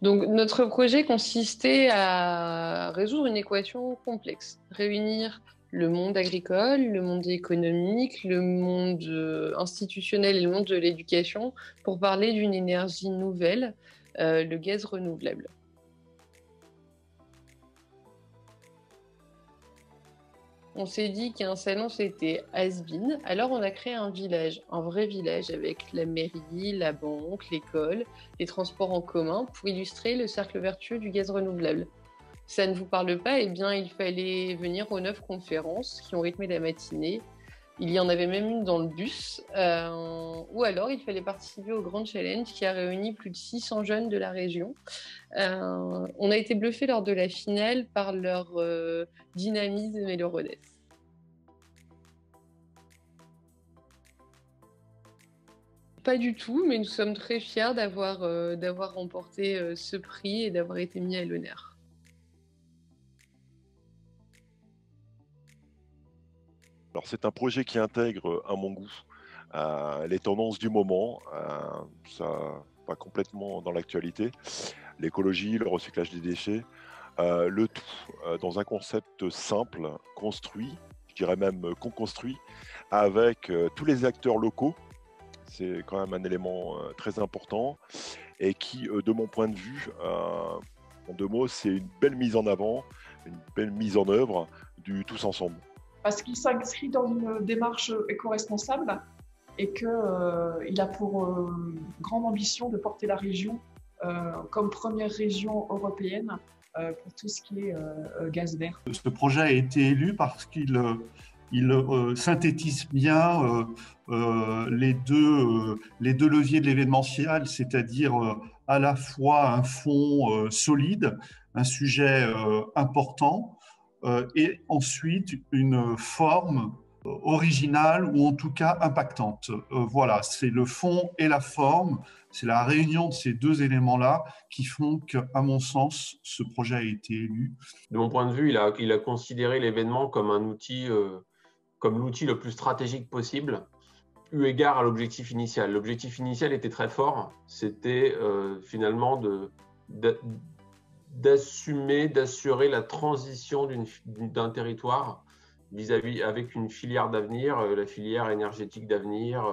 Donc, notre projet consistait à résoudre une équation complexe, réunir le monde agricole, le monde économique, le monde institutionnel et le monde de l'éducation pour parler d'une énergie nouvelle, le gaz renouvelable. On s'est dit qu'un salon c'était has-been, alors on a créé un village, un vrai village avec la mairie, la banque, l'école, les transports en commun pour illustrer le cercle vertueux du gaz renouvelable. Si ça ne vous parle pas, eh bien il fallait venir aux 9 conférences qui ont rythmé la matinée. Il y en avait même une dans le bus, ou alors il fallait participer au Grand Challenge qui a réuni plus de 600 jeunes de la région. On a été bluffés lors de la finale par leur dynamisme et leur audace. Pas du tout, mais nous sommes très fiers d'avoir remporté ce prix et d'avoir été mis à l'honneur. Alors c'est un projet qui intègre, à mon goût, les tendances du moment. Ça va complètement dans l'actualité. L'écologie, le recyclage des déchets, le tout dans un concept simple, construit, je dirais même co-construit, avec tous les acteurs locaux. C'est quand même un élément très important et qui, de mon point de vue, en deux mots, c'est une belle mise en avant, une belle mise en œuvre du tous ensemble. Parce qu'il s'inscrit dans une démarche éco-responsable et qu'il a pour grande ambition de porter la région comme première région européenne pour tout ce qui est gaz vert. Ce projet a été élu parce qu'il synthétise bien les deux leviers de l'événementiel, c'est-à-dire à la fois un fond solide, un sujet important, et ensuite une forme originale ou en tout cas impactante. Voilà, c'est le fond et la forme, c'est la réunion de ces deux éléments-là qui font qu'à mon sens, ce projet a été élu. De mon point de vue, il a considéré l'événement comme un outil, comme l'outil le plus stratégique possible, eu égard à l'objectif initial. L'objectif initial était très fort, c'était finalement d'assurer la transition d'un territoire vis-à-vis avec une filière d'avenir, la filière énergétique d'avenir,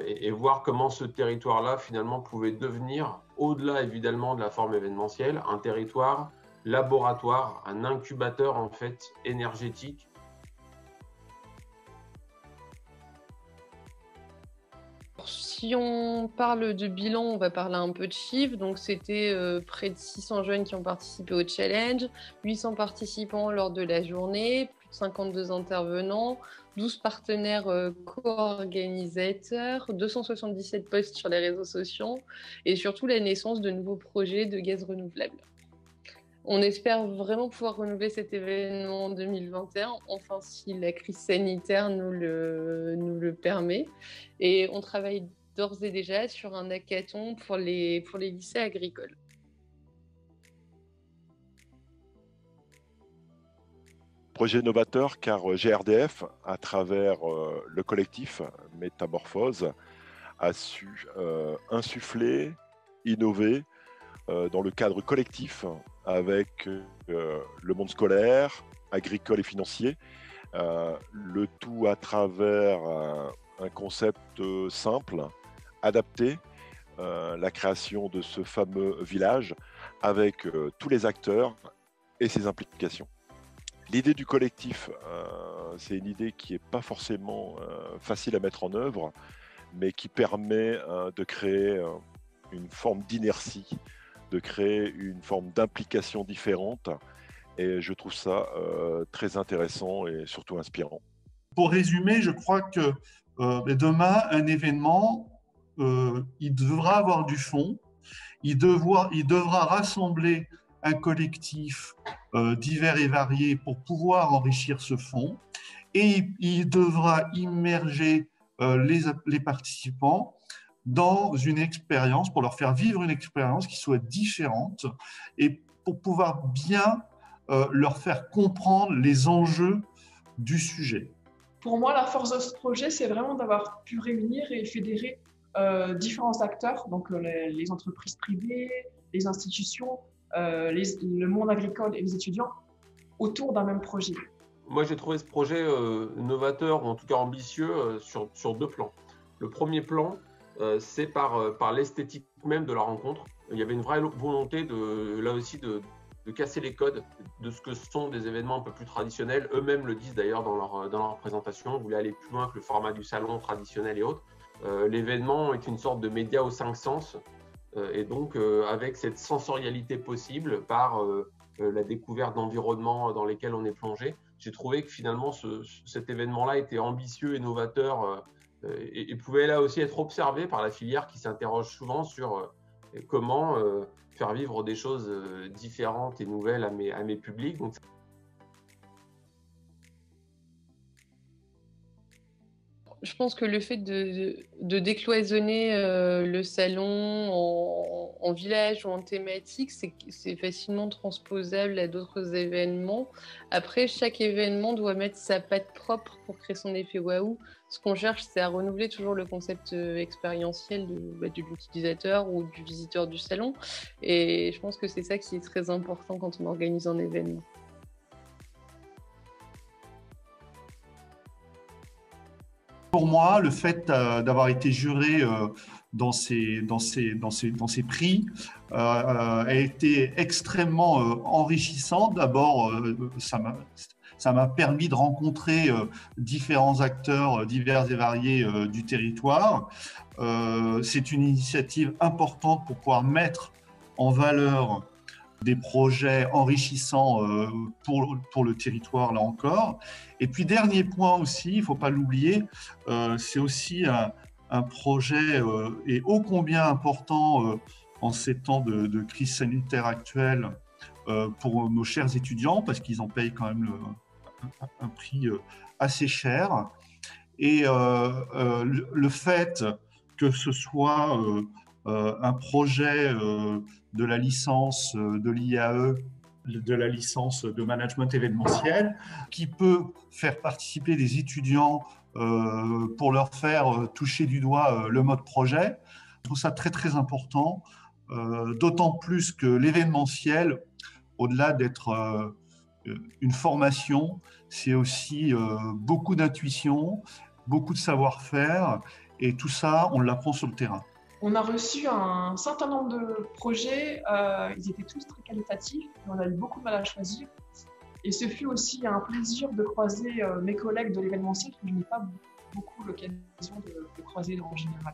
et voir comment ce territoire-là finalement pouvait devenir, au-delà évidemment de la forme événementielle, un territoire laboratoire, un incubateur en fait énergétique. Si on parle de bilan, on va parler un peu de chiffres. Donc, c'était près de 600 jeunes qui ont participé au challenge, 800 participants lors de la journée, plus de 52 intervenants, 12 partenaires co-organisateurs, 277 posts sur les réseaux sociaux et surtout la naissance de nouveaux projets de gaz renouvelable. On espère vraiment pouvoir renouveler cet événement en 2021, enfin si la crise sanitaire nous le permet. Et on travaille d'ores et déjà sur un hackathon pour les lycées agricoles. Projet novateur car GRDF, à travers le collectif Métamorphose, a su insuffler, innover dans le cadre collectif avec le monde scolaire, agricole et financier, le tout à travers un concept simple, adapté, la création de ce fameux village avec tous les acteurs et ses implications. L'idée du collectif, c'est une idée qui n'est pas forcément facile à mettre en œuvre, mais qui permet de créer une forme d'inertie, de créer une forme d'implication différente. Et je trouve ça très intéressant et surtout inspirant. Pour résumer, je crois que demain, un événement, il devra avoir du fond, il devra rassembler un collectif divers et varié pour pouvoir enrichir ce fond, et il devra immerger les participants dans une expérience, pour leur faire vivre une expérience qui soit différente et pour pouvoir bien leur faire comprendre les enjeux du sujet. Pour moi, la force de ce projet, c'est vraiment d'avoir pu réunir et fédérer différents acteurs, donc les entreprises privées, les institutions, le monde agricole et les étudiants autour d'un même projet. Moi, j'ai trouvé ce projet novateur, ou en tout cas ambitieux, sur deux plans. Le premier plan, c'est par l'esthétique même de la rencontre. Il y avait une vraie volonté, là aussi, de casser les codes de ce que sont des événements un peu plus traditionnels. Eux-mêmes le disent d'ailleurs dans leur présentation. Ils voulaient aller plus loin que le format du salon traditionnel et autres. L'événement est une sorte de média aux 5 sens, et donc avec cette sensorialité possible par la découverte d'environnements dans lesquels on est plongé. J'ai trouvé que finalement cet événement-là était ambitieux et novateur, et pouvait là aussi être observé par la filière qui s'interroge souvent sur comment faire vivre des choses différentes et nouvelles à mes publics. Donc, je pense que le fait de décloisonner le salon en village ou en thématique, c'est facilement transposable à d'autres événements. Après, chaque événement doit mettre sa patte propre pour créer son effet waouh. Ce qu'on cherche, c'est à renouveler toujours le concept expérientiel de l'utilisateur ou du visiteur du salon. Et je pense que c'est ça qui est très important quand on organise un événement. Pour moi, le fait d'avoir été juré dans ces prix a été extrêmement enrichissant. D'abord, ça m'a permis de rencontrer différents acteurs divers et variés du territoire. C'est une initiative importante pour pouvoir mettre en valeur des projets enrichissants pour le territoire, là encore. Et puis, dernier point aussi, il ne faut pas l'oublier, c'est aussi un projet et ô combien important en ces temps de crise sanitaire actuelle pour nos chers étudiants, parce qu'ils en payent quand même un prix assez cher. Et le fait que ce soit un projet de la licence de l'IAE, de la licence de management événementiel, qui peut faire participer des étudiants pour leur faire toucher du doigt le mode projet. Je trouve ça très très important, d'autant plus que l'événementiel, au-delà d'être une formation, c'est aussi beaucoup d'intuition, beaucoup de savoir-faire, et tout ça, on l'apprend sur le terrain. On a reçu un certain nombre de projets, ils étaient tous très qualitatifs, et on a eu beaucoup de mal à choisir. Et ce fut aussi un plaisir de croiser mes collègues de l'événementiel que je n'ai pas beaucoup l'occasion de croiser en général.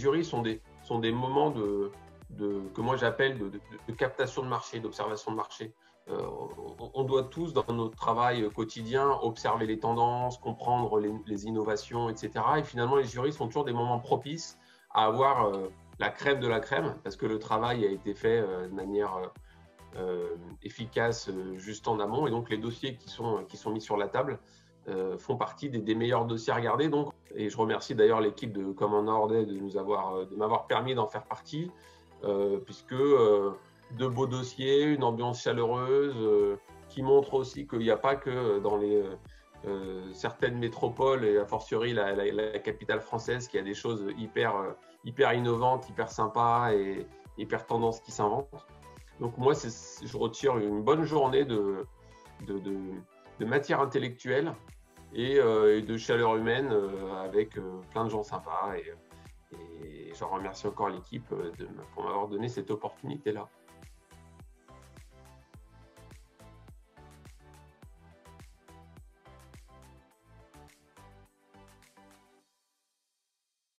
Les jurys sont des moments que moi j'appelle de captation de marché, d'observation de marché. On doit tous, dans notre travail quotidien, observer les tendances, comprendre les innovations, etc. Et finalement, les jurys sont toujours des moments propices à avoir la crème de la crème, parce que le travail a été fait de manière efficace juste en amont, et donc les dossiers qui sont mis sur la table font partie des meilleurs dossiers à regarder. Donc, et je remercie d'ailleurs l'équipe de Command Ordet de m'avoir permis d'en faire partie, puisque de beaux dossiers, une ambiance chaleureuse, qui montre aussi qu'il n'y a pas que dans les certaines métropoles, et a fortiori la capitale française, qu'il y a des choses hyper innovantes, hyper sympas et hyper tendances qui s'inventent. Donc moi, je retire une bonne journée de matière intellectuelle et de chaleur humaine avec plein de gens sympas. Et je remercie encore l'équipe pour m'avoir donné cette opportunité-là.